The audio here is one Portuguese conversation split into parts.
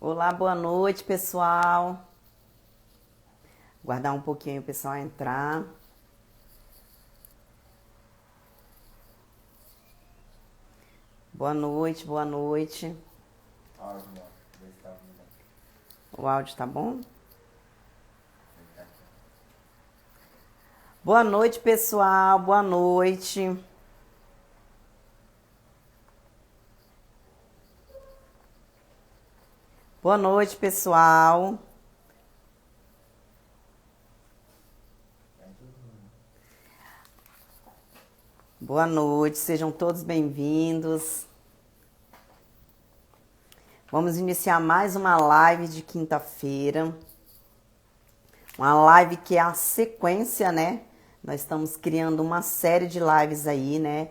Olá, boa noite, pessoal. Guardar um pouquinho o pessoal entrar. Boa noite, boa noite. O áudio tá bom? Boa noite, pessoal. Boa noite. Boa noite, pessoal. Boa noite, sejam todos bem-vindos. Vamos iniciar mais uma live de quinta-feira. Uma live que é a sequência, né? Nós estamos criando uma série de lives aí, né?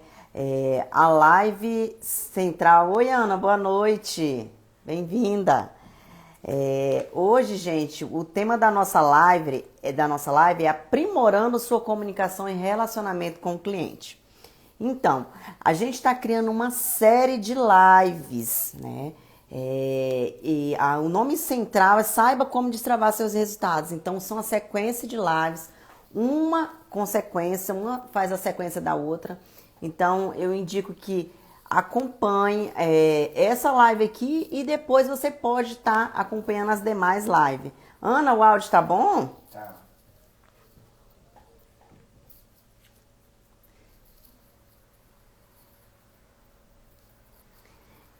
A live central. Oi, Ana, boa noite. Bem-vinda. Hoje, gente, o tema da nossa live é aprimorando sua comunicação e relacionamento com o cliente. Então, a gente está criando uma série de lives, né? O nome central é Saiba Como Destravar Seus Resultados. Então, são a sequência de lives, uma consequência, uma faz a sequência da outra. Então, eu indico que acompanhe essa live aqui e depois você pode estar acompanhando as demais lives. Ana, o áudio tá bom? Tá.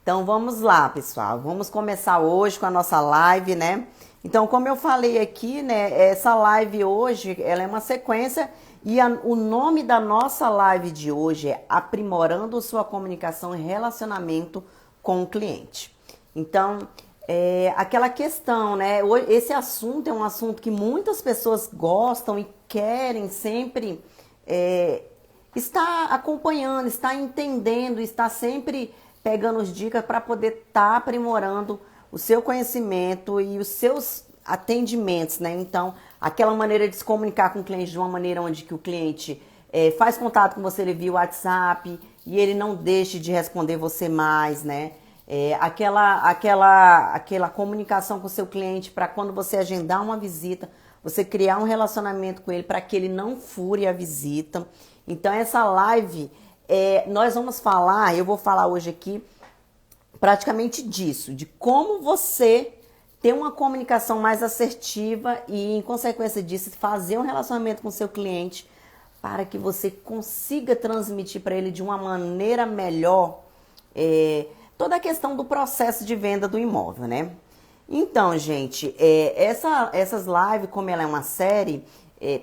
Então vamos lá, pessoal. Vamos começar hoje com a nossa live, né? Então, como eu falei aqui, né, essa live hoje, ela é uma sequência e o nome da nossa live de hoje é Aprimorando Sua Comunicação e Relacionamento com o Cliente. Então, aquela questão, né? Esse assunto é um assunto que muitas pessoas gostam e querem sempre estar acompanhando, estar entendendo, estar sempre pegando as dicas para poder estar aprimorando o seu conhecimento e os seus atendimentos, né? Então, aquela maneira de se comunicar com o cliente de uma maneira onde que o cliente faz contato com você, ele via o WhatsApp e ele não deixe de responder você mais, né? Aquela comunicação com o seu cliente para quando você agendar uma visita, você criar um relacionamento com ele para que ele não fure a visita. Então, essa live, nós vamos falar, eu vou falar hoje aqui praticamente disso, de como você ter uma comunicação mais assertiva e, em consequência disso, fazer um relacionamento com o seu cliente para que você consiga transmitir para ele de uma maneira melhor toda a questão do processo de venda do imóvel, né? Então, gente, essas lives, como ela é uma série,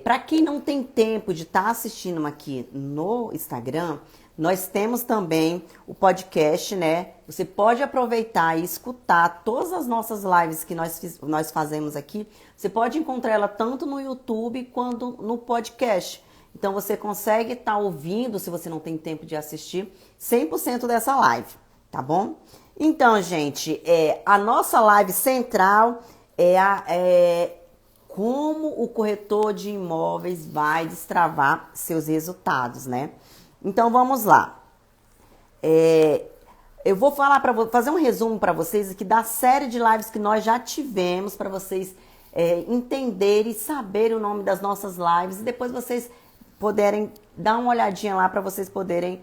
para quem não tem tempo de estar assistindo aqui no Instagram, nós temos também o podcast, né? Você pode aproveitar e escutar todas as nossas lives que nós fazemos aqui. Você pode encontrar ela tanto no YouTube quanto no podcast. Então, você consegue estar ouvindo, se você não tem tempo de assistir, 100% dessa live, tá bom? Então, gente, a nossa live central é como o corretor de imóveis vai destravar seus resultados, né? Então, vamos lá. Eu vou fazer um resumo para vocês aqui da série de lives que nós já tivemos para vocês entenderem e saberem o nome das nossas lives e depois vocês poderem dar uma olhadinha lá para vocês poderem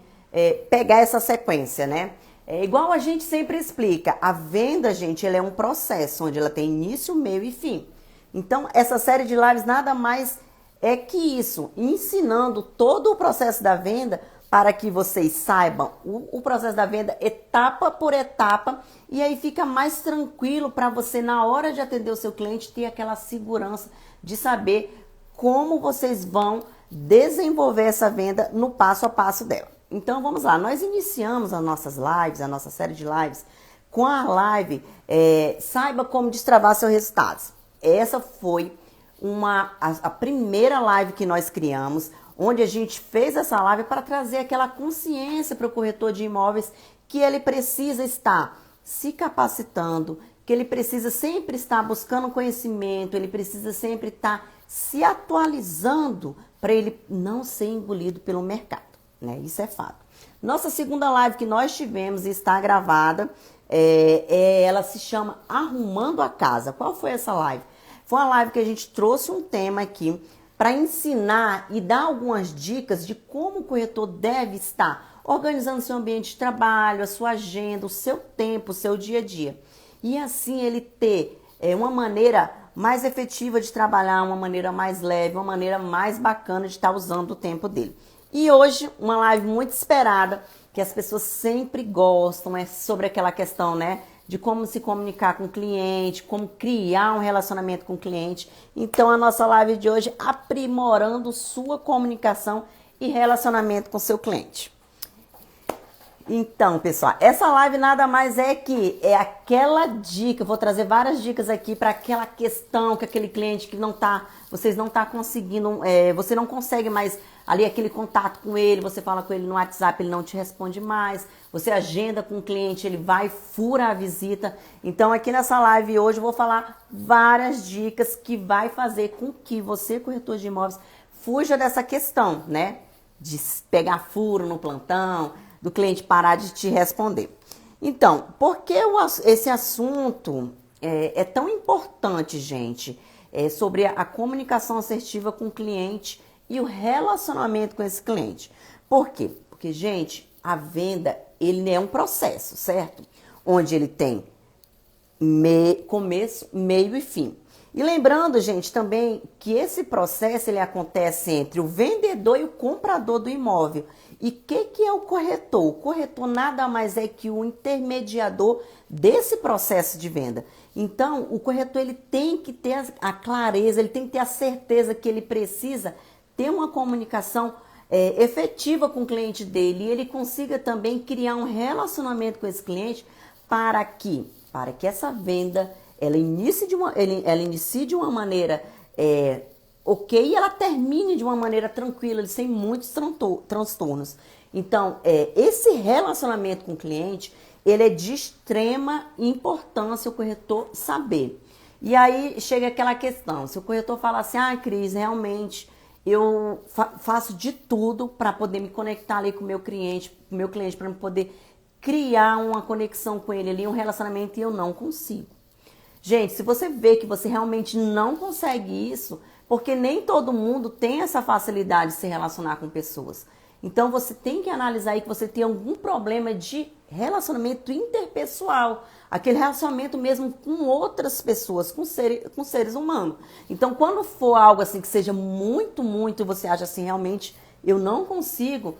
pegar essa sequência, né? Igual a gente sempre explica, a venda, gente, ela é um processo onde ela tem início, meio e fim. Então, essa série de lives nada mais é que isso, ensinando todo o processo da venda para que vocês saibam o processo da venda etapa por etapa e aí fica mais tranquilo para você, na hora de atender o seu cliente, ter aquela segurança de saber como vocês vão desenvolver essa venda no passo a passo dela. Então, vamos lá. Nós iniciamos as nossas lives, a nossa série de lives, com a live Saiba Como Destravar Seus Resultados. Essa foi a primeira live que nós criamos, onde a gente fez essa live para trazer aquela consciência para o corretor de imóveis que ele precisa estar se capacitando, que ele precisa sempre estar buscando conhecimento, ele precisa sempre estar se atualizando para ele não ser engolido pelo mercado, né? Isso é fato. Nossa segunda live que nós tivemos e está gravada, ela se chama Arrumando a Casa. Qual foi essa live? Foi uma live que a gente trouxe um tema aqui para ensinar e dar algumas dicas de como o corretor deve estar organizando seu ambiente de trabalho, a sua agenda, o seu tempo, o seu dia a dia. E assim ele ter uma maneira mais efetiva de trabalhar, uma maneira mais leve, uma maneira mais bacana de estar usando o tempo dele. E hoje, uma live muito esperada, que as pessoas sempre gostam, é sobre aquela questão, né, de como se comunicar com o cliente, como criar um relacionamento com o cliente. Então, a nossa live de hoje, aprimorando sua comunicação e relacionamento com seu cliente. Então, pessoal, essa live nada mais é que é aquela dica, eu vou trazer várias dicas aqui para aquela questão que aquele cliente que vocês não tá conseguindo, você não consegue mais ali aquele contato com ele, você fala com ele no WhatsApp, ele não te responde mais, você agenda com o cliente, ele vai, fura a visita. Então, aqui nessa live hoje eu vou falar várias dicas que vai fazer com que você, corretor de imóveis, fuja dessa questão, né, de pegar furo no plantão, do cliente parar de te responder. Então, por que esse assunto é tão importante, gente? Sobre a comunicação assertiva com o cliente e o relacionamento com esse cliente. Por quê? Porque, gente, a venda, ele é um processo, certo? Onde ele tem começo, meio e fim. E lembrando, gente, também que esse processo ele acontece entre o vendedor e o comprador do imóvel. E o que é o corretor? O corretor nada mais é que o intermediador desse processo de venda. Então, o corretor ele tem que ter a clareza, ele tem que ter a certeza que ele precisa ter uma comunicação efetiva com o cliente dele e ele consiga também criar um relacionamento com esse cliente para que essa venda ela inicie de uma maneira ok e ela termine de uma maneira tranquila, sem muitos transtornos. Então, esse relacionamento com o cliente, ele é de extrema importância o corretor saber. E aí chega aquela questão, se o corretor fala assim, Cris, realmente eu faço de tudo para poder me conectar ali com o meu cliente para eu poder criar uma conexão com ele ali, um relacionamento, e eu não consigo. Gente, se você vê que você realmente não consegue isso, porque nem todo mundo tem essa facilidade de se relacionar com pessoas. Então, você tem que analisar aí que você tem algum problema de relacionamento interpessoal. Aquele relacionamento mesmo com outras pessoas, com seres humanos. Então, quando for algo assim que seja muito, você acha assim, realmente, eu não consigo,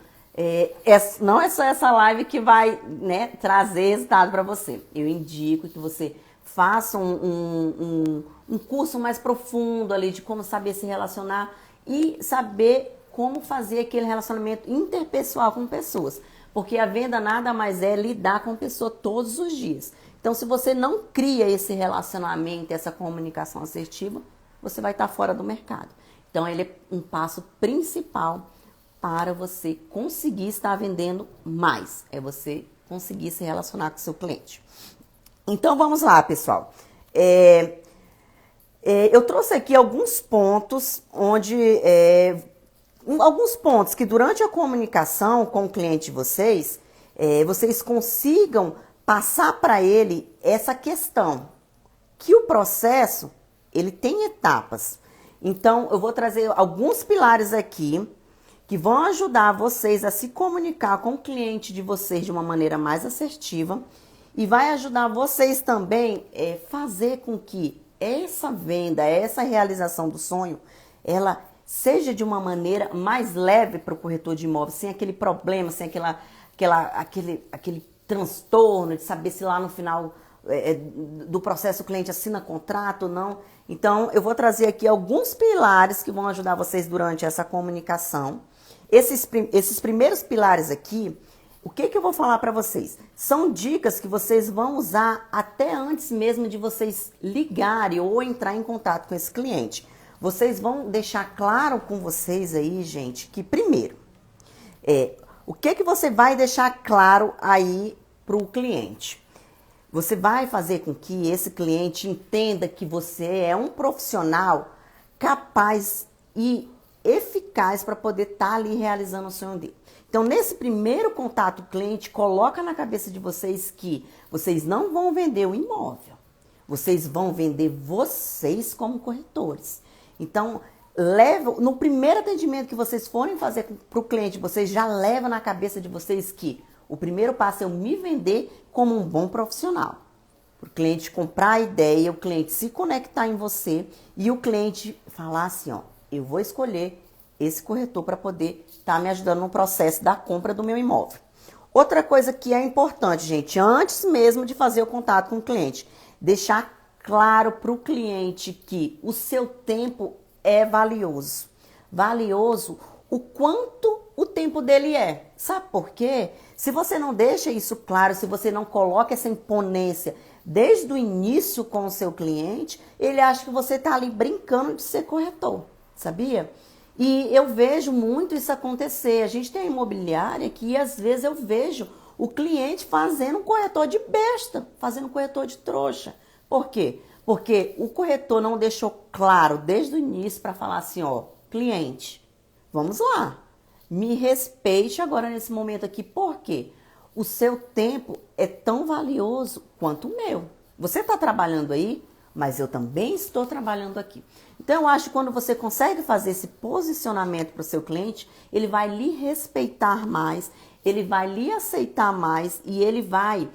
não é só essa live que vai, né, trazer resultado para você. Eu indico que você faça um curso mais profundo ali de como saber se relacionar e saber como fazer aquele relacionamento interpessoal com pessoas. Porque a venda nada mais é lidar com a pessoa todos os dias. Então, se você não cria esse relacionamento, essa comunicação assertiva, você vai estar fora do mercado. Então, ele é um passo principal para você conseguir estar vendendo mais. É você conseguir se relacionar com o seu cliente. Então, vamos lá, pessoal. Eu trouxe aqui alguns pontos alguns pontos que durante a comunicação com o cliente de vocês, vocês consigam passar para ele essa questão, que o processo, ele tem etapas. Então, eu vou trazer alguns pilares aqui que vão ajudar vocês a se comunicar com o cliente de vocês de uma maneira mais assertiva e vai ajudar vocês também fazer com que essa venda, essa realização do sonho, ela seja de uma maneira mais leve para o corretor de imóveis, sem aquele problema, sem aquele transtorno de saber se lá no final do processo o cliente assina contrato ou não. Então, eu vou trazer aqui alguns pilares que vão ajudar vocês durante essa comunicação. Esses primeiros pilares aqui, o que eu vou falar para vocês? São dicas que vocês vão usar até antes mesmo de vocês ligarem ou entrar em contato com esse cliente. Vocês vão deixar claro com vocês aí, gente, que primeiro, o que você vai deixar claro aí para o cliente? Você vai fazer com que esse cliente entenda que você é um profissional capaz e eficaz para poder estar ali realizando o sonho dele. Então, nesse primeiro contato cliente, coloca na cabeça de vocês que vocês não vão vender o imóvel. Vocês vão vender vocês como corretores. Então, no primeiro atendimento que vocês forem fazer para o cliente, vocês já levam na cabeça de vocês que o primeiro passo é eu me vender como um bom profissional. Para o cliente comprar a ideia, o cliente se conectar em você e o cliente falar assim, ó, eu vou escolher esse corretor para poder estar me ajudando no processo da compra do meu imóvel. Outra coisa que é importante, gente, antes mesmo de fazer o contato com o cliente, deixar claro para o cliente que o seu tempo é valioso. Valioso o quanto o tempo dele é. Sabe por quê? Se você não deixa isso claro, se você não coloca essa imponência desde o início com o seu cliente, ele acha que você está ali brincando de ser corretor, sabia? E eu vejo muito isso acontecer. A gente tem a imobiliária que às vezes eu vejo o cliente fazendo um corretor de besta, fazendo um corretor de trouxa. Por quê? Porque o corretor não deixou claro desde o início para falar assim, ó, cliente, vamos lá, me respeite agora nesse momento aqui. Por quê? O seu tempo é tão valioso quanto o meu. Você está trabalhando aí, mas eu também estou trabalhando aqui. Então, eu acho que quando você consegue fazer esse posicionamento para o seu cliente, ele vai lhe respeitar mais, ele vai lhe aceitar mais e ele vai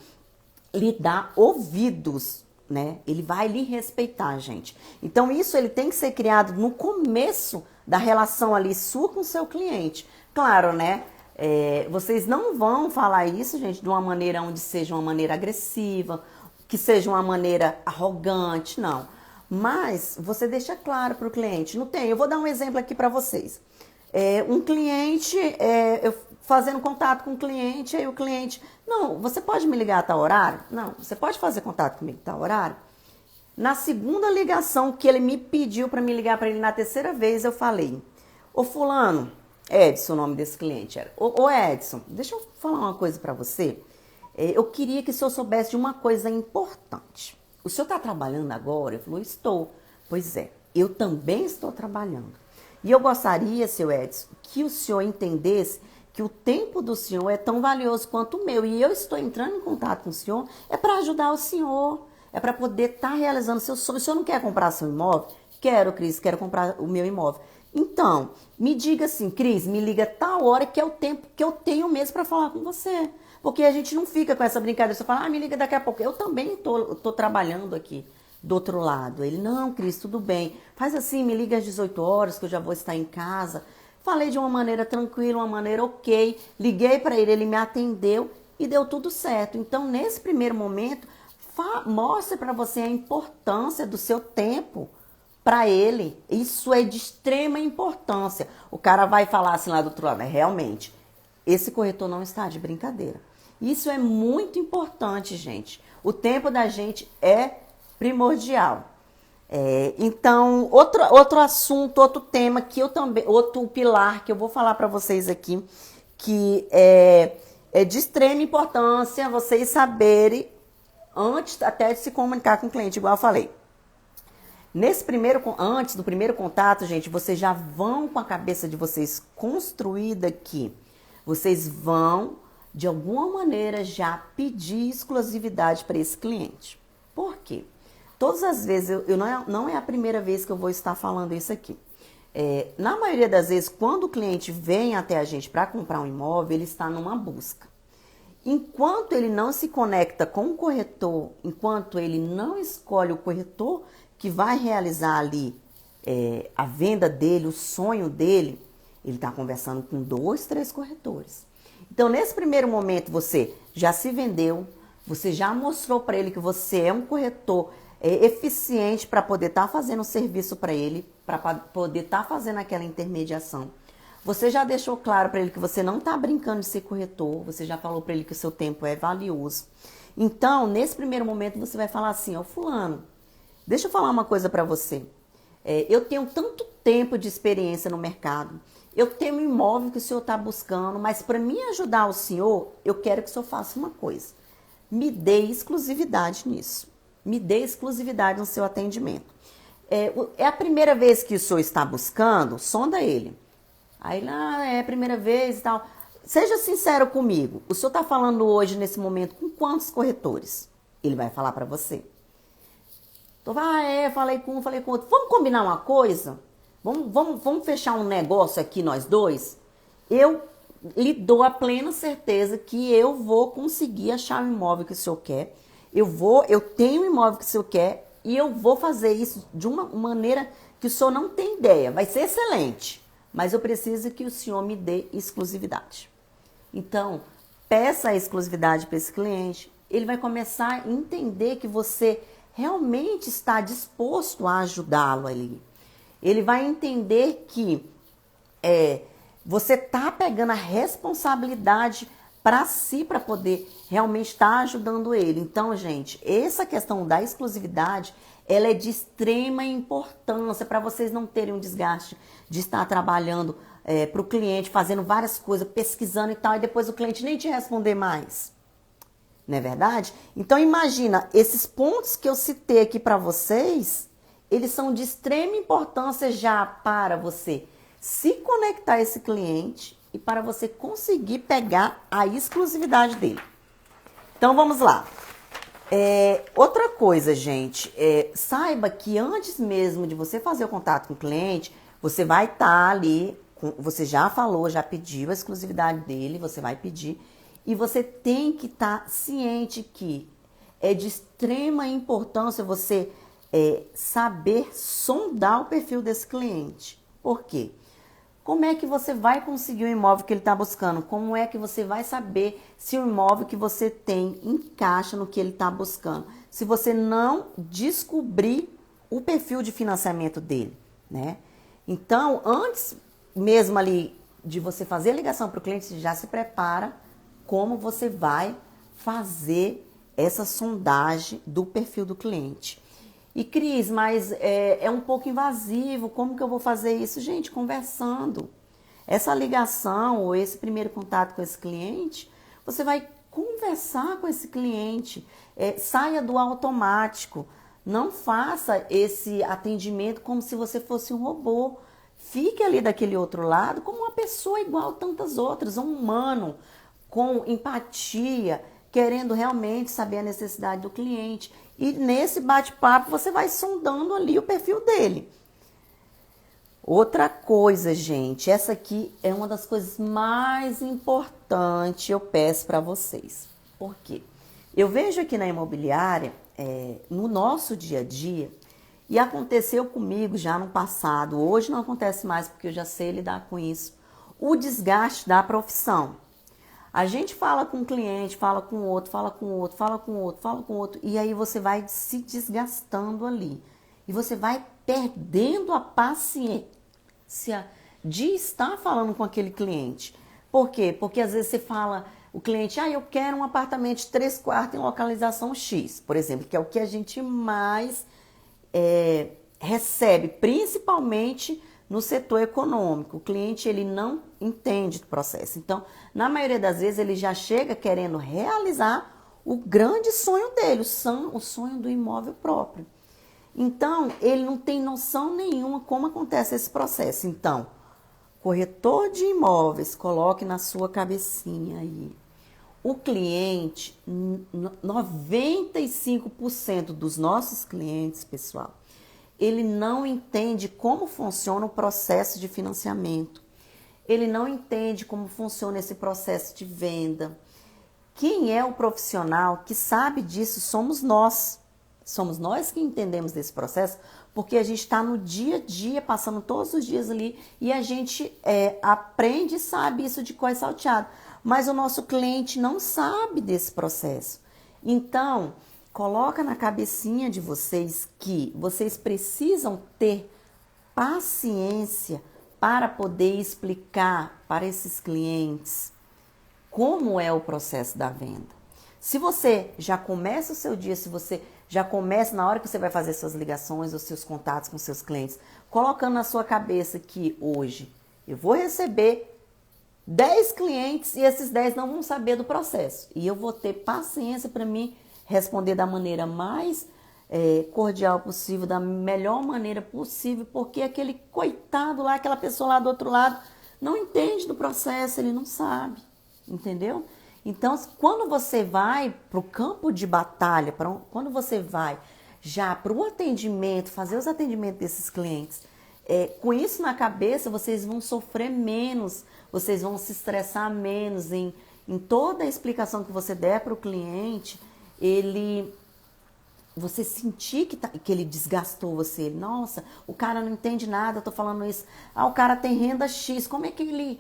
lhe dar ouvidos, né? Ele vai lhe respeitar, gente. Então, isso ele tem que ser criado no começo da relação ali sua com o seu cliente. Claro, né? Vocês não vão falar isso, gente, de uma maneira onde seja uma maneira agressiva, que seja uma maneira arrogante, não. Mas você deixa claro para o cliente. Não tem. Eu vou dar um exemplo aqui para vocês. Um cliente, eu fazendo contato com o cliente, aí o cliente, não, você pode me ligar a tal horário? Não, você pode fazer contato comigo a tal horário? Na segunda ligação que ele me pediu para me ligar para ele na terceira vez, eu falei, ô fulano, Edson, o nome desse cliente era, ô Edson, deixa eu falar uma coisa para você. Eu queria que o senhor soubesse de uma coisa importante. O senhor está trabalhando agora? Ele falou, estou. Pois é, eu também estou trabalhando. E eu gostaria, seu Edson, que o senhor entendesse que o tempo do senhor é tão valioso quanto o meu. E eu estou entrando em contato com o senhor, é para ajudar o senhor, é para poder estar realizando seu sonho. O senhor não quer comprar seu imóvel? Quero, Cris, quero comprar o meu imóvel. Então, me diga assim, Cris, me liga tal hora que é o tempo que eu tenho mesmo para falar com você. Porque a gente não fica com essa brincadeira, você fala, me liga daqui a pouco. Eu também tô trabalhando aqui do outro lado. Ele, não, Cris, tudo bem. Faz assim, me liga às 18 horas que eu já vou estar em casa. Falei de uma maneira tranquila, uma maneira ok. Liguei para ele, ele me atendeu e deu tudo certo. Então, nesse primeiro momento, mostre para você a importância do seu tempo para ele. Isso é de extrema importância. O cara vai falar assim lá do outro lado, realmente, esse corretor não está de brincadeira. Isso é muito importante, gente. O tempo da gente é primordial. Então, outro assunto, outro tema que eu também, outro pilar que eu vou falar para vocês aqui, que é de extrema importância vocês saberem antes até de se comunicar com o cliente, igual eu falei. Antes do primeiro contato, gente, vocês já vão com a cabeça de vocês construída aqui. Vocês vão, de alguma maneira, já pedir exclusividade para esse cliente. Por quê? Todas as vezes, não é a primeira vez que eu vou estar falando isso aqui. Na maioria das vezes, quando o cliente vem até a gente para comprar um imóvel, ele está numa busca. Enquanto ele não se conecta com o corretor, enquanto ele não escolhe o corretor que vai realizar ali a venda dele, o sonho dele, ele está conversando com 2, 3 corretores. Então, nesse primeiro momento, você já se vendeu, você já mostrou para ele que você é um corretor eficiente para poder estar fazendo o serviço para ele, para poder estar fazendo aquela intermediação. Você já deixou claro para ele que você não está brincando de ser corretor, você já falou para ele que o seu tempo é valioso. Então, nesse primeiro momento, você vai falar assim, fulano, deixa eu falar uma coisa para você. Eu tenho tanto tempo de experiência no mercado, eu tenho um imóvel que o senhor está buscando, mas para me ajudar o senhor, eu quero que o senhor faça uma coisa. Me dê exclusividade nisso. Me dê exclusividade no seu atendimento. É a primeira vez que o senhor está buscando? Sonda ele. Aí, é a primeira vez e tal. seja sincero comigo. O senhor está falando hoje, nesse momento, com quantos corretores? Ele vai falar para você. Então, falei com um, falei com outro. Vamos combinar uma coisa? Vamos fechar um negócio aqui, nós dois? Eu lhe dou a plena certeza que eu vou conseguir achar o imóvel que o senhor quer. Eu tenho o imóvel que o senhor quer e eu vou fazer isso de uma maneira que o senhor não tem ideia. Vai ser excelente, mas eu preciso que o senhor me dê exclusividade. Então, peça a exclusividade para esse cliente. Ele vai começar a entender que você realmente está disposto a ajudá-lo ali. Ele vai entender que você está pegando a responsabilidade para si, para poder realmente estar ajudando ele. Então, gente, essa questão da exclusividade, ela é de extrema importância para vocês não terem um desgaste de estar trabalhando para o cliente, fazendo várias coisas, pesquisando e tal, e depois o cliente nem te responder mais. Não é verdade? Então, imagina, esses pontos que eu citei aqui para vocês, eles são de extrema importância já para você se conectar a esse cliente e para você conseguir pegar a exclusividade dele. Então, vamos lá. Outra coisa, gente, saiba que antes mesmo de você fazer o contato com o cliente, você vai estar ali, você já falou, já pediu a exclusividade dele, você vai pedir, e você tem que estar ciente que é de extrema importância você saber sondar o perfil desse cliente. Por quê? Como é que você vai conseguir o imóvel que ele está buscando? Como é que você vai saber se o imóvel que você tem encaixa no que ele está buscando? Se você não descobrir o perfil de financiamento dele, né? Então, antes mesmo ali de você fazer a ligação para o cliente, você já se prepara como você vai fazer essa sondagem do perfil do cliente. E Cris, mas é um pouco invasivo, como que eu vou fazer isso? Gente, conversando. Essa ligação ou esse primeiro contato com esse cliente, você vai conversar com esse cliente. Saia do automático. Não faça esse atendimento como se você fosse um robô. Fique ali daquele outro lado como uma pessoa igual a tantas outras, um humano, com empatia, querendo realmente saber a necessidade do cliente. E nesse bate-papo você vai sondando ali o perfil dele. Outra coisa, gente, essa aqui é uma das coisas mais importantes, eu peço para vocês. Por quê? Eu vejo aqui na imobiliária, no nosso dia a dia, e aconteceu comigo já no passado, hoje não acontece mais porque eu já sei lidar com isso, o desgaste da profissão. A gente fala com um cliente, fala com outro, fala com outro, fala com outro, fala com outro, e aí você vai se desgastando ali. E você vai perdendo a paciência de estar falando com aquele cliente. Por quê? Porque às vezes você fala, o cliente, eu quero um apartamento de 3 quartos em localização X, por exemplo, que é o que a gente mais recebe, principalmente no setor econômico. O cliente, ele não entende do processo. Então, na maioria das vezes, ele já chega querendo realizar o grande sonho dele, o sonho do imóvel próprio. Então, ele não tem noção nenhuma como acontece esse processo. Então, corretor de imóveis, coloque na sua cabecinha aí. O cliente, 95% dos nossos clientes, pessoal, ele não entende como funciona o processo de financiamento. Ele não entende como funciona esse processo de venda. Quem é o profissional que sabe disso somos nós. Somos nós que entendemos desse processo, porque a gente está no dia a dia, passando todos os dias ali, e a gente aprende e sabe isso de cor e salteado. Mas o nosso cliente não sabe desse processo. Então, coloca na cabecinha de vocês que vocês precisam ter paciência para poder explicar para esses clientes como é o processo da venda. Se você já começa o seu dia, se você já começa na hora que você vai fazer suas ligações, os seus contatos com seus clientes, colocando na sua cabeça que hoje eu vou receber 10 clientes e esses 10 não vão saber do processo. E eu vou ter paciência para mim responder da maneira mais cordial possível, da melhor maneira possível, porque aquele coitado lá, aquela pessoa lá do outro lado, não entende do processo, ele não sabe. entendeu? Então, quando você vai para o campo de batalha, quando você vai já para o atendimento, fazer os atendimentos desses clientes, com isso na cabeça, vocês vão sofrer menos, vocês vão se estressar menos em toda a explicação que você der para o cliente, você sentir que ele desgastou você. Nossa, o cara não entende nada, eu tô falando isso. O cara tem renda X, como é que ele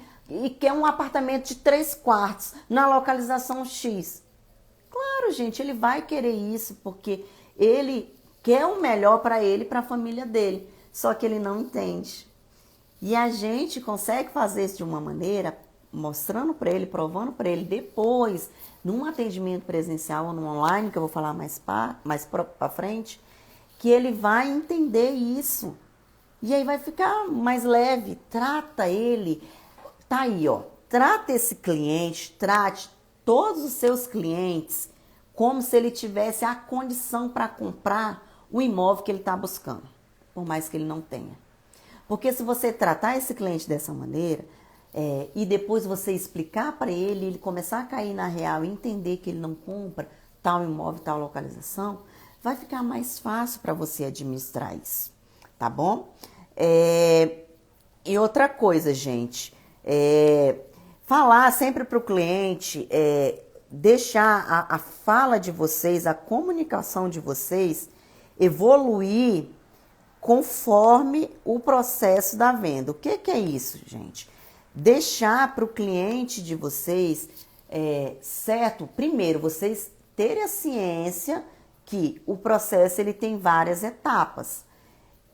quer um apartamento de 3 quartos na localização X? Claro, gente, ele vai querer isso porque ele quer o melhor para ele e para a família dele. Só que ele não entende. E a gente consegue fazer isso de uma maneira, mostrando para ele, provando para ele depois, num atendimento presencial ou no online, que eu vou falar mais para frente, que ele vai entender isso. E aí vai ficar mais leve. Trata ele. Tá aí, ó. Trata esse cliente, trate todos os seus clientes como se ele tivesse a condição para comprar o imóvel que ele está buscando, por mais que ele não tenha. Porque se você tratar esse cliente dessa maneira, e depois você explicar para ele começar a cair na real e entender que ele não compra tal imóvel, tal localização, vai ficar mais fácil para você administrar isso, tá bom? E outra coisa, gente, falar sempre para o cliente, deixar a fala de vocês, a comunicação de vocês evoluir conforme o processo da venda. O que é isso, gente? Deixar para o cliente de vocês, certo? Primeiro, vocês terem a ciência que o processo ele tem várias etapas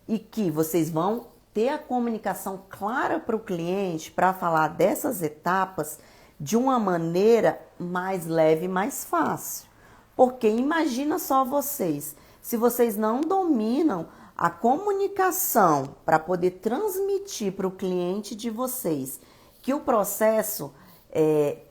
e que vocês vão ter a comunicação clara para o cliente para falar dessas etapas de uma maneira mais leve e mais fácil. Porque imagina só vocês, se vocês não dominam a comunicação para poder transmitir para o cliente de vocês que o processo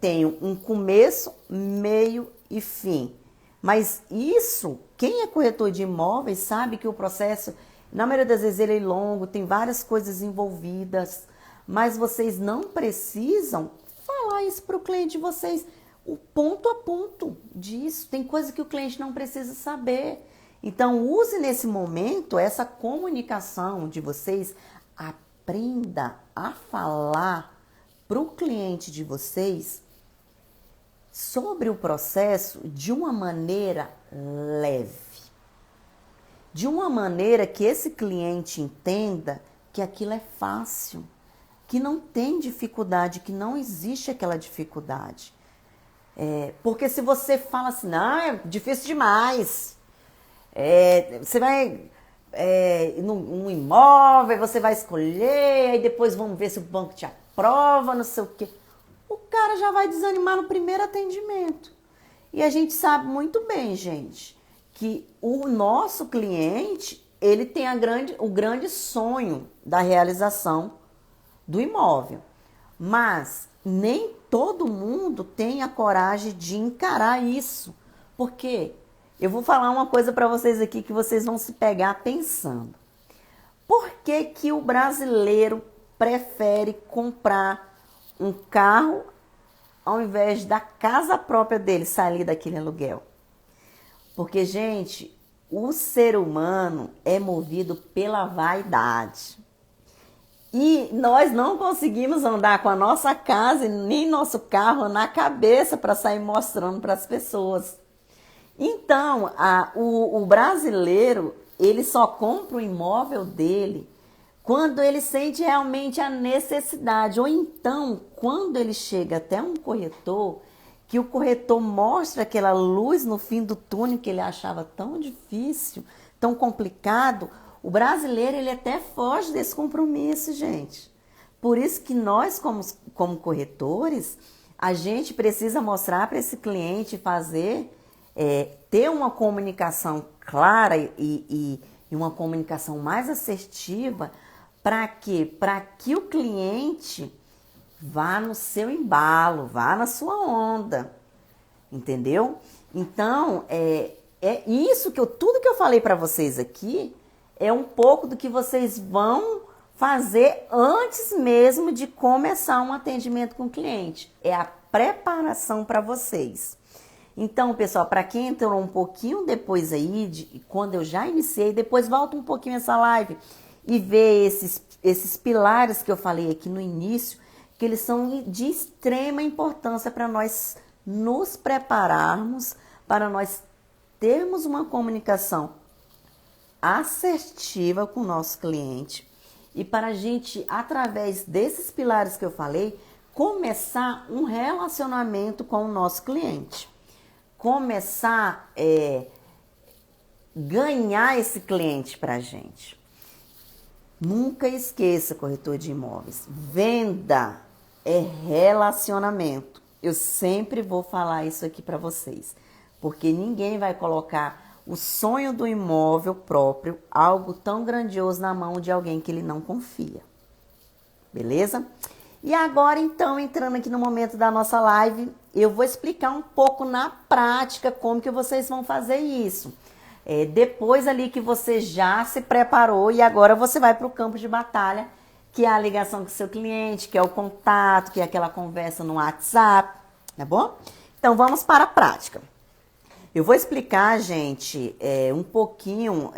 tem um começo, meio e fim. Mas isso, quem é corretor de imóveis sabe que o processo, na maioria das vezes, ele é longo, tem várias coisas envolvidas, mas vocês não precisam falar isso para o cliente de vocês, o ponto a ponto disso. Tem coisa que o cliente não precisa saber. Então, use nesse momento essa comunicação de vocês, aprenda a falar para o cliente de vocês sobre o processo de uma maneira leve. De uma maneira que esse cliente entenda que aquilo é fácil, que não tem dificuldade, que não existe aquela dificuldade. Porque se você fala assim, não, é difícil demais, você vai num imóvel, você vai escolher, aí depois vamos ver se o banco te aprova, não sei o quê. O cara já vai desanimar no primeiro atendimento. E a gente sabe muito bem, gente, que o nosso cliente, ele tem o grande sonho da realização do imóvel. Mas nem todo mundo tem a coragem de encarar isso. Por quê? Eu vou falar uma coisa para vocês aqui que vocês vão se pegar pensando. Por que que o brasileiro prefere comprar um carro ao invés da casa própria dele sair daquele aluguel? Porque, gente, o ser humano é movido pela vaidade. E nós não conseguimos andar com a nossa casa e nem nosso carro na cabeça para sair mostrando para as pessoas. Então, o brasileiro, ele só compra o imóvel dele quando ele sente realmente a necessidade. Ou então, quando ele chega até um corretor, que o corretor mostra aquela luz no fim do túnel que ele achava tão difícil, tão complicado, o brasileiro ele até foge desse compromisso, gente. Por isso que nós, como corretores, a gente precisa mostrar para esse cliente fazer... ter uma comunicação clara e uma comunicação mais assertiva para quê? Para que o cliente vá no seu embalo, vá na sua onda, entendeu? Então, isso tudo que eu falei para vocês aqui é um pouco do que vocês vão fazer antes mesmo de começar um atendimento com o cliente. É a preparação para vocês. Então, pessoal, para quem entrou um pouquinho depois aí, quando eu já iniciei, depois volta um pouquinho essa live e vê esses pilares que eu falei aqui no início, que eles são de extrema importância para nós nos prepararmos, para nós termos uma comunicação assertiva com o nosso cliente e para a gente, através desses pilares que eu falei, começar um relacionamento com o nosso cliente. Começar a ganhar esse cliente para a gente. Nunca esqueça, corretor de imóveis, venda é relacionamento. Eu sempre vou falar isso aqui para vocês, porque ninguém vai colocar o sonho do imóvel próprio, algo tão grandioso, na mão de alguém que ele não confia. Beleza? E agora, então, entrando aqui no momento da nossa live, eu vou explicar um pouco na prática como que vocês vão fazer isso. Depois ali que você já se preparou e agora você vai para o campo de batalha, que é a ligação com o seu cliente, que é o contato, que é aquela conversa no WhatsApp, tá bom? Então, vamos para a prática. Eu vou explicar, gente, um pouquinho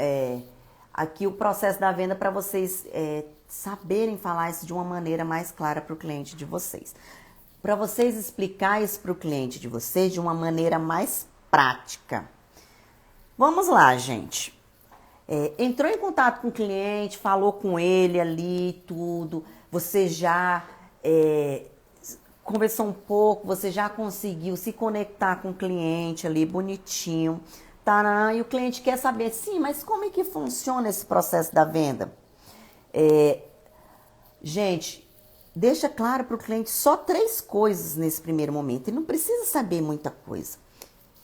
aqui o processo da venda para vocês saberem falar isso de uma maneira mais clara para o cliente de vocês. Para vocês explicar isso para o cliente de vocês de uma maneira mais prática. Vamos lá, gente. Entrou em contato com o cliente, falou com ele ali, tudo. Você já conversou um pouco, você já conseguiu se conectar com o cliente ali, bonitinho. Tá? E o cliente quer saber, sim, mas como é que funciona esse processo da venda? Gente, deixa claro para o cliente só 3 coisas nesse primeiro momento. Ele não precisa saber muita coisa.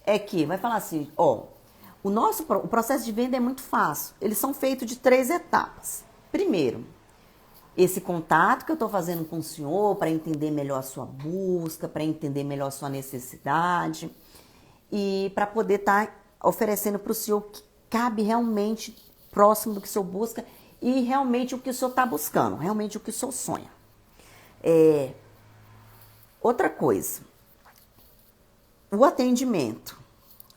É que vai falar assim, o processo de venda é muito fácil. Eles são feitos de 3 etapas. Primeiro, esse contato que eu estou fazendo com o senhor para entender melhor a sua busca, para entender melhor a sua necessidade e para poder estar oferecendo para o senhor o que cabe realmente próximo do que o senhor busca e realmente o que o senhor está buscando, realmente o que o senhor sonha. Outra coisa, o atendimento.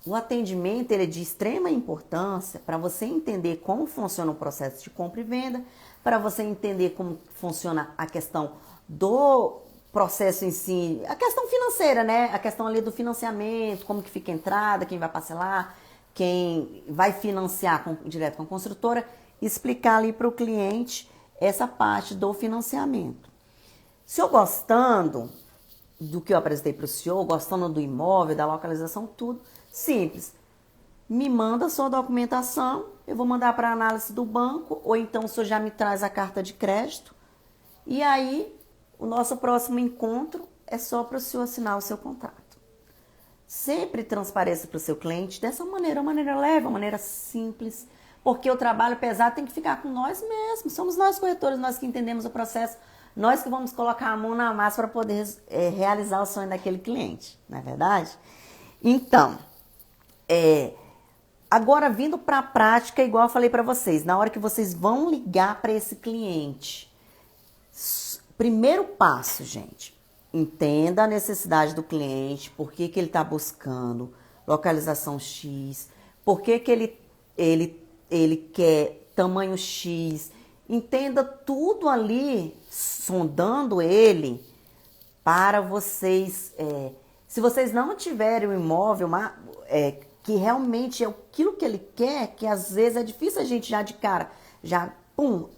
O atendimento ele é de extrema importância para você entender como funciona o processo de compra e venda, para você entender como funciona a questão do processo em si, a questão financeira, né? A questão ali do financiamento, como que fica a entrada, quem vai parcelar, quem vai financiar direto com a construtora, explicar ali para o cliente essa parte do financiamento. Se eu gostando do que eu apresentei para o senhor, gostando do imóvel, da localização, tudo, simples. Me manda a sua documentação, eu vou mandar para a análise do banco, ou então o senhor já me traz a carta de crédito. E aí, o nosso próximo encontro é só para o senhor assinar o seu contrato. Sempre transpareça para o seu cliente dessa maneira, uma maneira leve, uma maneira simples, porque o trabalho pesado tem que ficar com nós mesmos. Somos nós corretores, nós que entendemos o processo, nós que vamos colocar a mão na massa para poder realizar o sonho daquele cliente, não é verdade? Então, agora vindo para a prática, igual eu falei para vocês, na hora que vocês vão ligar para esse cliente, primeiro passo, gente, entenda a necessidade do cliente, por que ele está buscando localização X, por que ele quer tamanho X, entenda tudo ali, sondando ele, para vocês, se vocês não tiverem um imóvel que realmente é aquilo que ele quer, que às vezes é difícil a gente já de cara,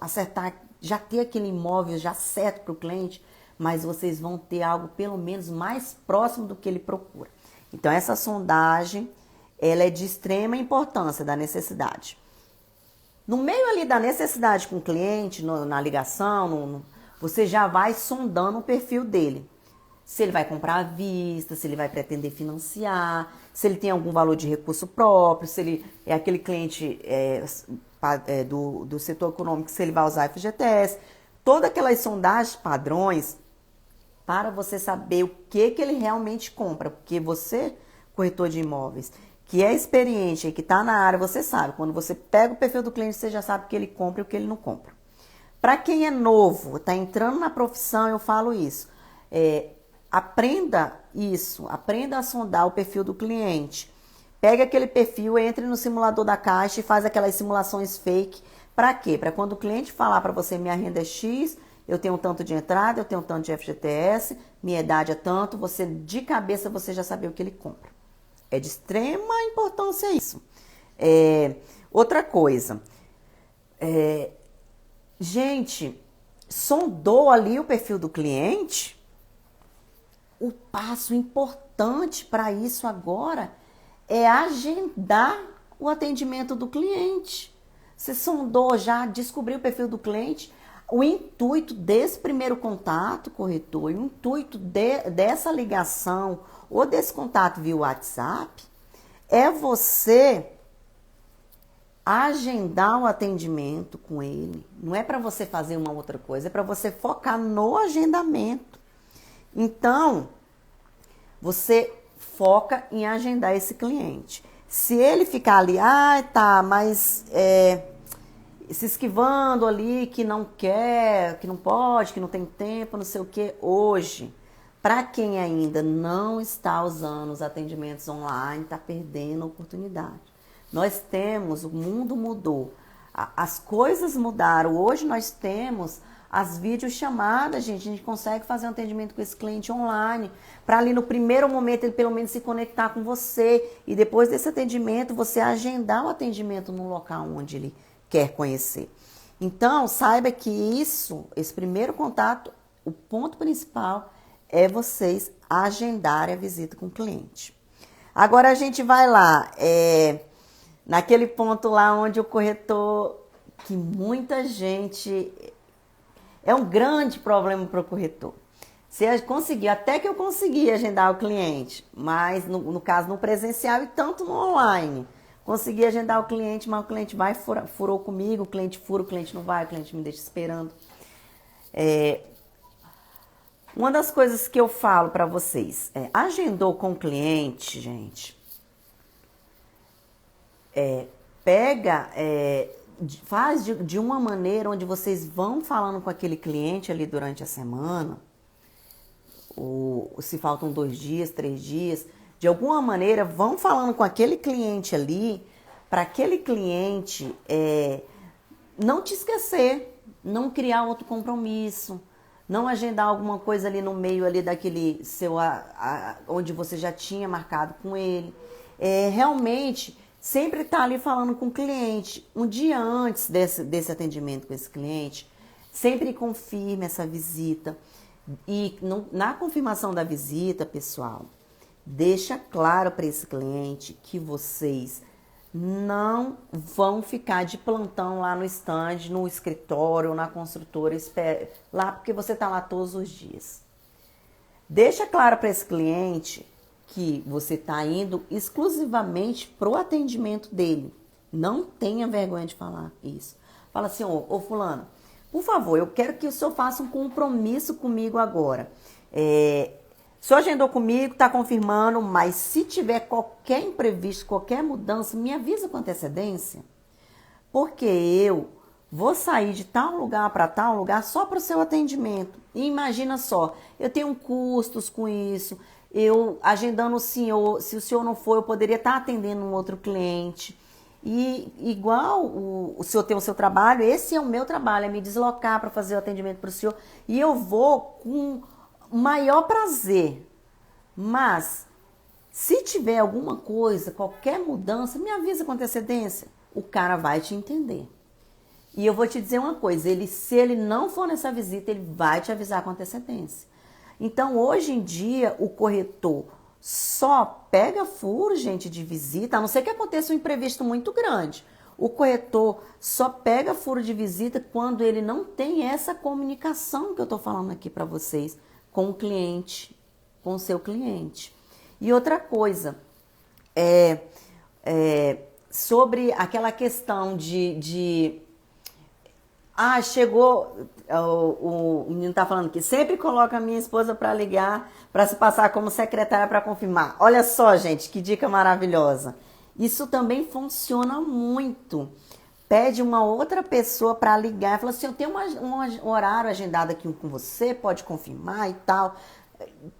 acertar, já ter aquele imóvel já certo para o cliente, mas vocês vão ter algo pelo menos mais próximo do que ele procura. Então essa sondagem, ela é de extrema importância da necessidade. No meio ali da necessidade com o cliente, na ligação, você já vai sondando o perfil dele. Se ele vai comprar à vista, se ele vai pretender financiar, se ele tem algum valor de recurso próprio, se ele é aquele cliente do setor econômico, se ele vai usar FGTS. Todas aquelas sondagens padrões para você saber o que ele realmente compra. Porque você, corretor de imóveis, que é experiente e que está na área, você sabe. Quando você pega o perfil do cliente, você já sabe o que ele compra e o que ele não compra. Para quem é novo, está entrando na profissão, eu falo isso. aprenda isso, aprenda a sondar o perfil do cliente. Pega aquele perfil, entre no simulador da Caixa e faz aquelas simulações fake. Para quê? Para quando o cliente falar para você, minha renda é X, eu tenho um tanto de entrada, eu tenho um tanto de FGTS, minha idade é tanto, você de cabeça você já sabe o que ele compra. É de extrema importância isso. Outra coisa, gente, sondou ali o perfil do cliente. O passo importante para isso agora é agendar o atendimento do cliente. Você sondou já, descobriu o perfil do cliente. O intuito desse primeiro contato, corretor, e o intuito dessa ligação ou desse contato via WhatsApp é você agendar o atendimento com ele. Não é para você fazer uma outra coisa, é para você focar no agendamento. Então, você foca em agendar esse cliente. Se ele ficar ali, mas se esquivando ali, que não quer, que não pode, que não tem tempo, não sei o que, hoje, para quem ainda não está usando os atendimentos online, está perdendo a oportunidade. Nós temos, o mundo mudou, as coisas mudaram, hoje nós temos as videochamadas, gente, a gente consegue fazer um atendimento com esse cliente online, para ali no primeiro momento ele pelo menos se conectar com você e depois desse atendimento você agendar o atendimento no local onde ele quer conhecer. Então, saiba que esse primeiro contato, o ponto principal é vocês agendarem a visita com o cliente. Agora a gente vai lá, naquele ponto lá onde o corretor, que muita gente... É um grande problema para o corretor. Você conseguiu, até que eu consegui agendar o cliente, mas no caso no presencial e tanto no online. Consegui agendar o cliente, mas o cliente vai, furou comigo, o cliente fura, o cliente não vai, o cliente me deixa esperando. Uma das coisas que eu falo para vocês agendou com o cliente, gente, faz de uma maneira onde vocês vão falando com aquele cliente ali durante a semana, ou se faltam 2 dias, 3 dias, de alguma maneira vão falando com aquele cliente ali, para aquele cliente não te esquecer, não criar outro compromisso, não agendar alguma coisa ali no meio ali daquele seu, onde você já tinha marcado com ele. Realmente... Sempre estar ali falando com o cliente, um dia antes desse atendimento com esse cliente, sempre confirme essa visita. E na confirmação da visita, pessoal, deixa claro para esse cliente que vocês não vão ficar de plantão lá no stand, no escritório ou na construtora, lá porque você está lá todos os dias. Deixa claro para esse cliente que você está indo exclusivamente para o atendimento dele. Não tenha vergonha de falar isso. Fala assim, ô fulano, por favor, eu quero que o senhor faça um compromisso comigo agora. O senhor agendou comigo, está confirmando, mas se tiver qualquer imprevisto, qualquer mudança, me avisa com antecedência. Porque eu vou sair de tal lugar para tal lugar só para o seu atendimento. E imagina só, eu tenho custos com isso. Eu agendando o senhor, se o senhor não for, eu poderia estar atendendo um outro cliente. E igual o senhor tem o seu trabalho, esse é o meu trabalho, é me deslocar para fazer o atendimento para o senhor. E eu vou com o maior prazer. Mas, se tiver alguma coisa, qualquer mudança, me avisa com antecedência. O cara vai te entender. E eu vou te dizer uma coisa, se ele não for nessa visita, ele vai te avisar com antecedência. Então, hoje em dia, o corretor só pega furo, gente, de visita, a não ser que aconteça um imprevisto muito grande. O corretor só pega furo de visita quando ele não tem essa comunicação que eu estou falando aqui para vocês com o cliente, com o seu cliente. E outra coisa, sobre aquela questão chegou, o menino tá falando que sempre coloca a minha esposa para ligar, para se passar como secretária para confirmar. Olha só, gente, que dica maravilhosa. Isso também funciona muito. Pede uma outra pessoa para ligar, fala assim, eu tenho um horário agendado aqui com você, pode confirmar e tal.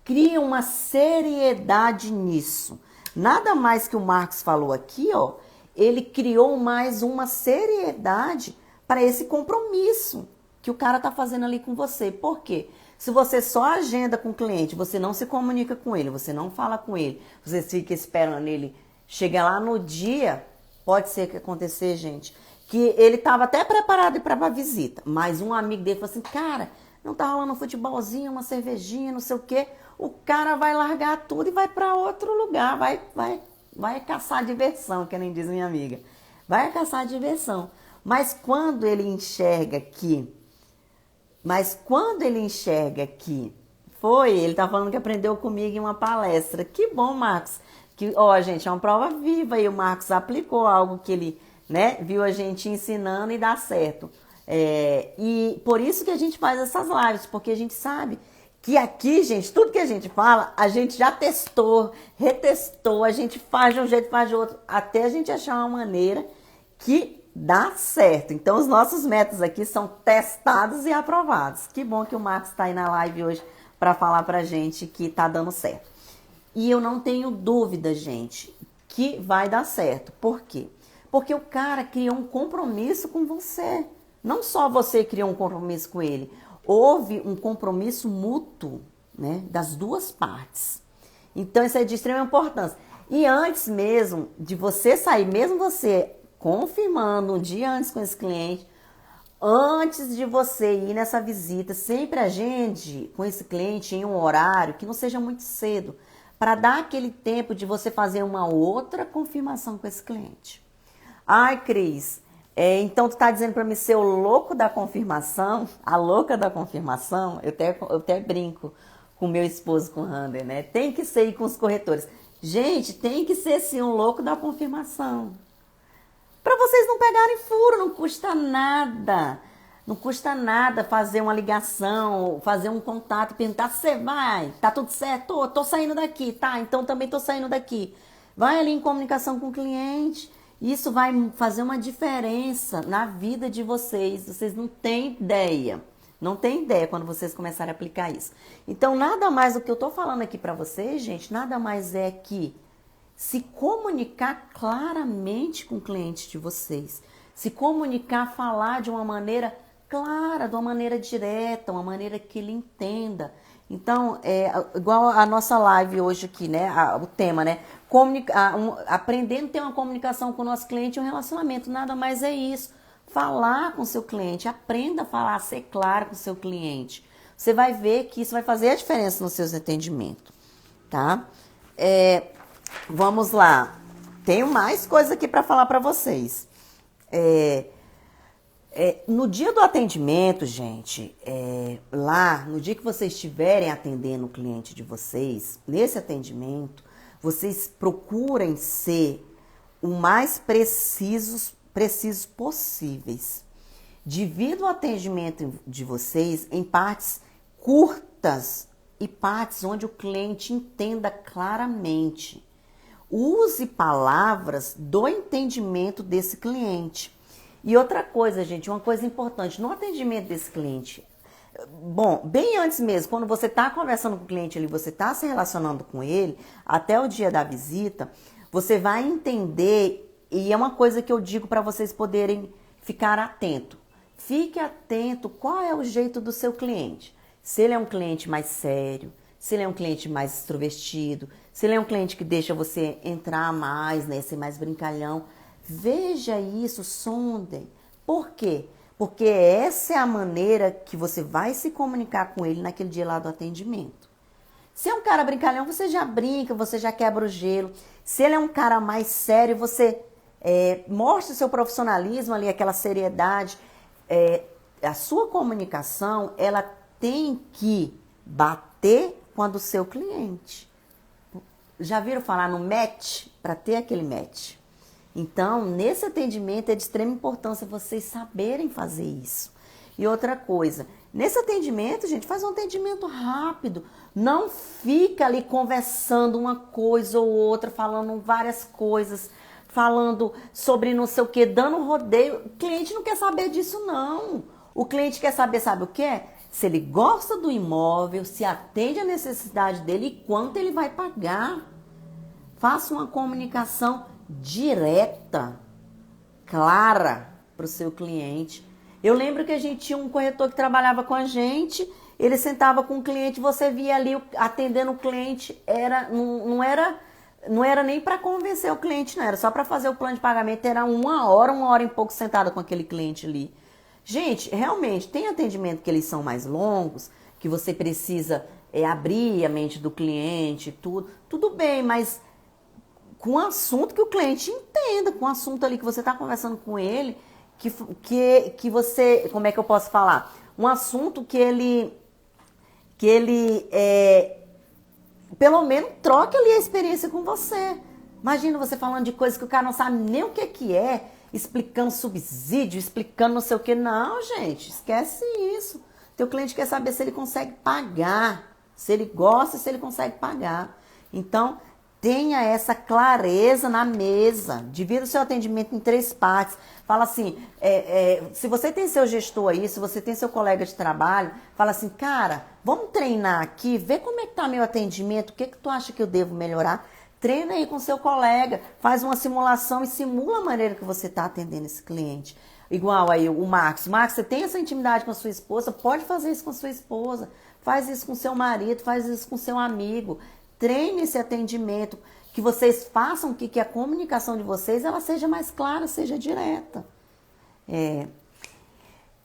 cria uma seriedade nisso. Nada mais que o Marcos falou aqui, ó, ele criou mais uma seriedade para esse compromisso que o cara tá fazendo ali com você. Por quê? Se você só agenda com o cliente, você não se comunica com ele, você não fala com ele, você fica esperando ele chegar lá no dia, pode ser que acontecer, gente, que ele tava até preparado para a visita, mas um amigo dele falou assim, cara, não tá rolando um futebolzinho, uma cervejinha, não sei o quê. O cara vai largar tudo e vai para outro lugar, vai caçar diversão, que nem diz minha amiga. Vai caçar diversão. Mas quando ele enxerga que ele tá falando que aprendeu comigo em uma palestra. Que bom, Marcos. Que, ó, gente, é uma prova viva e o Marcos aplicou algo que ele, né, viu a gente ensinando e dá certo. E por isso que a gente faz essas lives, porque a gente sabe que aqui, gente, tudo que a gente fala, a gente já testou, retestou, a gente faz de um jeito, faz de outro, até a gente achar uma maneira que dá certo. Então, os nossos métodos aqui são testados e aprovados. Que bom que o Marcos está aí na live hoje para falar pra gente que tá dando certo. E eu não tenho dúvida, gente, que vai dar certo. Por quê? Porque o cara criou um compromisso com você. Não só você criou um compromisso com ele, houve um compromisso mútuo, né, das duas partes. Então, isso é de extrema importância. E antes mesmo de você sair, mesmo você confirmando um dia antes com esse cliente, antes de você ir nessa visita, sempre agende com esse cliente em um horário que não seja muito cedo, para dar aquele tempo de você fazer uma outra confirmação com esse cliente. Ai, Cris, então tu tá dizendo para mim ser o louco da confirmação, a louca da confirmação? Eu até brinco com meu esposo, com o Rander, né? Tem que ser ir com os corretores. Gente, tem que ser sim um louco da confirmação. Para vocês não pegarem furo, não custa nada. Não custa nada fazer uma ligação, fazer um contato, perguntar, você vai? Tá tudo certo? Tô saindo daqui, tá? Então também tô saindo daqui. Vai ali em comunicação com o cliente. Isso vai fazer uma diferença na vida de vocês. Vocês não têm ideia. Não tem ideia quando vocês começarem a aplicar isso. Então, nada mais do que eu tô falando aqui para vocês, gente, nada mais é que se comunicar claramente com o cliente de vocês. Se comunicar, falar de uma maneira clara, de uma maneira direta, uma maneira que ele entenda. Então, igual a nossa live hoje aqui, né? O tema, né? Aprendendo a ter uma comunicação com o nosso cliente e um relacionamento. Nada mais é isso. Falar com o seu cliente. Aprenda a falar, a ser claro com o seu cliente. Você vai ver que isso vai fazer a diferença nos seus atendimentos, tá? Vamos lá. Tenho mais coisa aqui para falar para vocês. No dia do atendimento, gente, lá, no dia que vocês estiverem atendendo o cliente de vocês, nesse atendimento, vocês procurem ser o mais precisos possíveis. Divida o atendimento de vocês em partes curtas e partes onde o cliente entenda claramente. Use palavras do entendimento desse cliente. E outra coisa, gente, uma coisa importante, no atendimento desse cliente, bom, bem antes mesmo, quando você está conversando com o cliente ali, você está se relacionando com ele, até o dia da visita, você vai entender, e é uma coisa que eu digo para vocês poderem ficar atento. Fique atento qual é o jeito do seu cliente. Se ele é um cliente mais sério, se ele é um cliente mais extrovertido, se ele é um cliente que deixa você entrar mais, né, ser mais brincalhão. Veja isso, sondem. Por quê? Porque essa é a maneira que você vai se comunicar com ele naquele dia lá do atendimento. Se é um cara brincalhão, você já brinca, você já quebra o gelo. Se ele é um cara mais sério, você mostra o seu profissionalismo ali, aquela seriedade. A sua comunicação, ela tem que bater com a do seu cliente. Já viram falar no match? Para ter aquele match. Então, nesse atendimento é de extrema importância vocês saberem fazer isso. E outra coisa, nesse atendimento, gente, faz um atendimento rápido. Não fica ali conversando uma coisa ou outra, falando várias coisas, falando sobre não sei o que, dando rodeio. O cliente não quer saber disso, não. O cliente quer saber, sabe o quê? se ele gosta do imóvel, se atende à necessidade dele e quanto ele vai pagar. Faça uma comunicação direta, clara para o seu cliente. Eu lembro que a gente tinha um corretor que trabalhava com a gente, ele sentava com o cliente, você via ali atendendo o cliente, não era nem para convencer o cliente, não era só para fazer o plano de pagamento, era uma hora e pouco sentada com aquele cliente ali. Gente, realmente, tem atendimento que eles são mais longos, que você precisa abrir a mente do cliente, tudo bem, mas com um assunto que o cliente entenda, com um assunto ali que você está conversando com ele, que você, como é que eu posso falar? Um assunto que ele pelo menos troque ali a experiência com você. Imagina você falando de coisas que o cara não sabe nem o que é, explicando subsídio, explicando não sei o que. Não, gente, esquece isso. Teu cliente quer saber se ele consegue pagar, se ele gosta, se ele consegue pagar. Então, tenha essa clareza na mesa. Divida o seu atendimento em 3 partes. Fala assim, se você tem seu gestor aí, se você tem seu colega de trabalho, fala assim, cara, vamos treinar aqui, vê como é que tá meu atendimento, o que tu acha que eu devo melhorar? Treina aí com seu colega, faz uma simulação e simula a maneira que você está atendendo esse cliente. Igual aí o Marcos. Marcos, você tem essa intimidade com a sua esposa? Pode fazer isso com a sua esposa. Faz isso com seu marido, faz isso com seu amigo. Treine esse atendimento, que vocês façam que a comunicação de vocês ela seja mais clara, seja direta.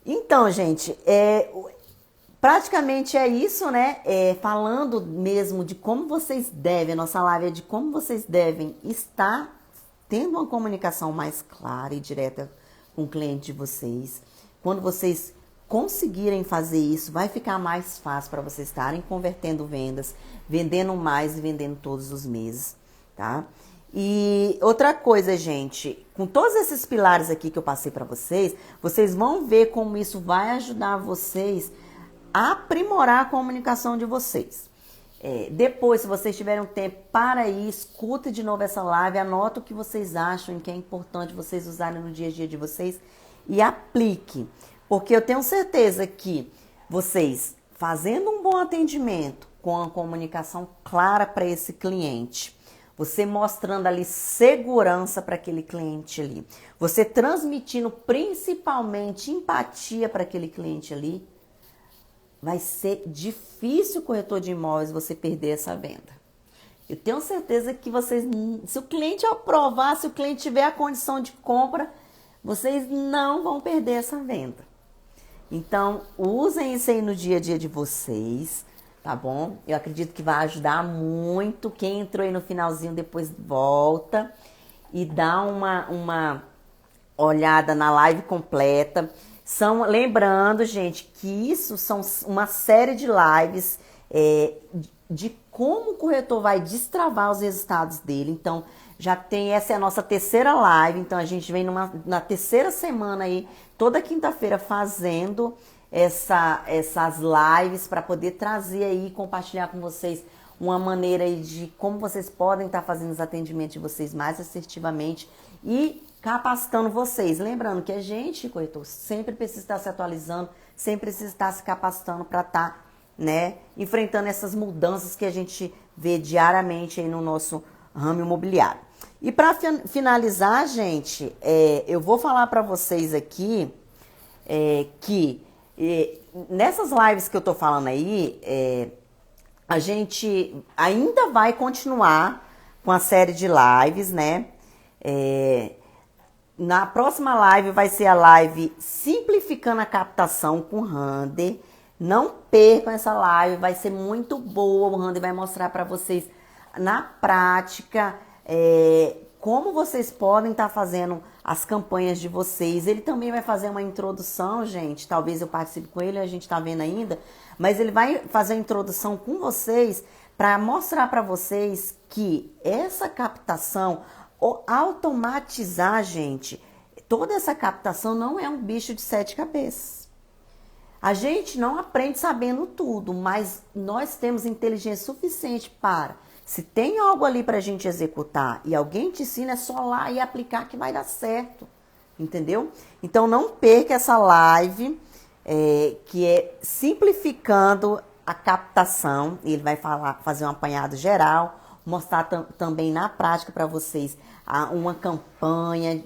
Então, gente, praticamente é isso, né? Falando mesmo de como vocês devem, a nossa live é de como vocês devem estar tendo uma comunicação mais clara e direta com o cliente de vocês. Quando vocês conseguirem fazer isso, vai ficar mais fácil para vocês estarem convertendo vendas, vendendo mais e vendendo todos os meses, tá? E outra coisa, gente, com todos esses pilares aqui que eu passei para vocês, vocês vão ver como isso vai ajudar vocês a aprimorar a comunicação de vocês. Depois, se vocês tiverem um tempo, para aí, escuta de novo essa live, anota o que vocês acham que é importante vocês usarem no dia a dia de vocês e aplique. Porque eu tenho certeza que vocês, fazendo um bom atendimento, com a comunicação clara para esse cliente, você mostrando ali segurança para aquele cliente ali, você transmitindo principalmente empatia para aquele cliente ali, vai ser difícil, corretor de imóveis, você perder essa venda. Eu tenho certeza que vocês, se o cliente aprovar, se o cliente tiver a condição de compra, vocês não vão perder essa venda. Então, usem isso aí no dia a dia de vocês, tá bom? Eu acredito que vai ajudar muito. Quem entrou aí no finalzinho, depois volta e dá uma olhada na live completa. Lembrando, gente, que isso são uma série de lives de como o corretor vai destravar os resultados dele. Então, essa é a nossa terceira live, então a gente vem na terceira semana aí, toda quinta-feira fazendo essas lives para poder trazer aí e compartilhar com vocês uma maneira aí de como vocês podem estar fazendo os atendimentos de vocês mais assertivamente e capacitando vocês. Lembrando que a gente, corretor, sempre precisa estar se atualizando, sempre precisa estar se capacitando para estar, né, enfrentando essas mudanças que a gente vê diariamente aí no nosso ramo imobiliário. E para finalizar, gente, eu vou falar para vocês aqui que nessas lives que eu tô falando aí, a gente ainda vai continuar com a série de lives, né? Na próxima live vai ser a live Simplificando a Captação com o Rander. Não percam essa live, vai ser muito boa. O Rander vai mostrar para vocês na prática como vocês podem estar fazendo as campanhas de vocês. Ele também vai fazer uma introdução, gente. Talvez eu participe com ele, a gente está vendo ainda. Mas ele vai fazer a introdução com vocês para mostrar para vocês que essa captação, automatizar, gente, toda essa captação não é um bicho de 7 cabeças. A gente não aprende sabendo tudo, mas nós temos inteligência suficiente para, se tem algo ali para a gente executar e alguém te ensina, é só lá e aplicar que vai dar certo, entendeu? Então não perca essa live, que é simplificando a captação. Ele vai fazer um apanhado geral, mostrar também na prática para vocês uma campanha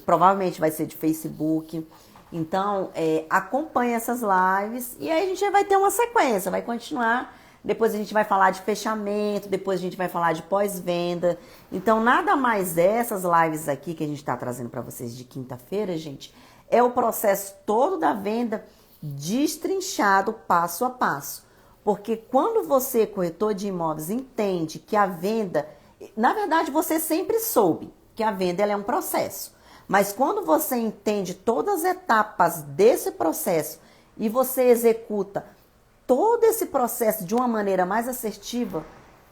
provavelmente vai ser de Facebook. Então, acompanhe essas lives e aí a gente vai ter uma sequência, vai continuar. Depois a gente vai falar de fechamento, depois a gente vai falar de pós-venda. Então, nada mais essas lives aqui que a gente está trazendo para vocês de quinta-feira, gente, é o processo todo da venda destrinchado passo a passo. Porque quando você, corretor de imóveis, entende que a venda, na verdade você sempre soube que a venda ela é um processo. Mas quando você entende todas as etapas desse processo e você executa todo esse processo de uma maneira mais assertiva,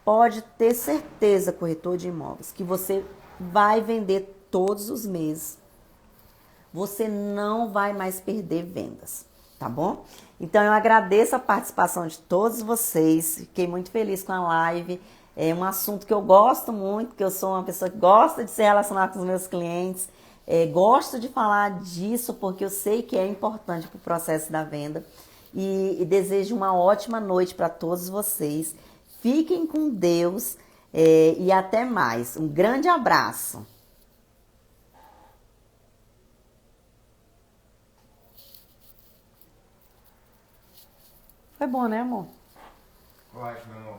pode ter certeza, corretor de imóveis, que você vai vender todos os meses. Você não vai mais perder vendas, tá bom? Então eu agradeço a participação de todos vocês, fiquei muito feliz com a live. É um assunto que eu gosto muito, que eu sou uma pessoa que gosta de se relacionar com os meus clientes. Gosto de falar disso porque eu sei que é importante para o processo da venda. E desejo uma ótima noite para todos vocês. Fiquem com Deus e até mais. Um grande abraço. Foi bom, né, amor? Ótimo, amor.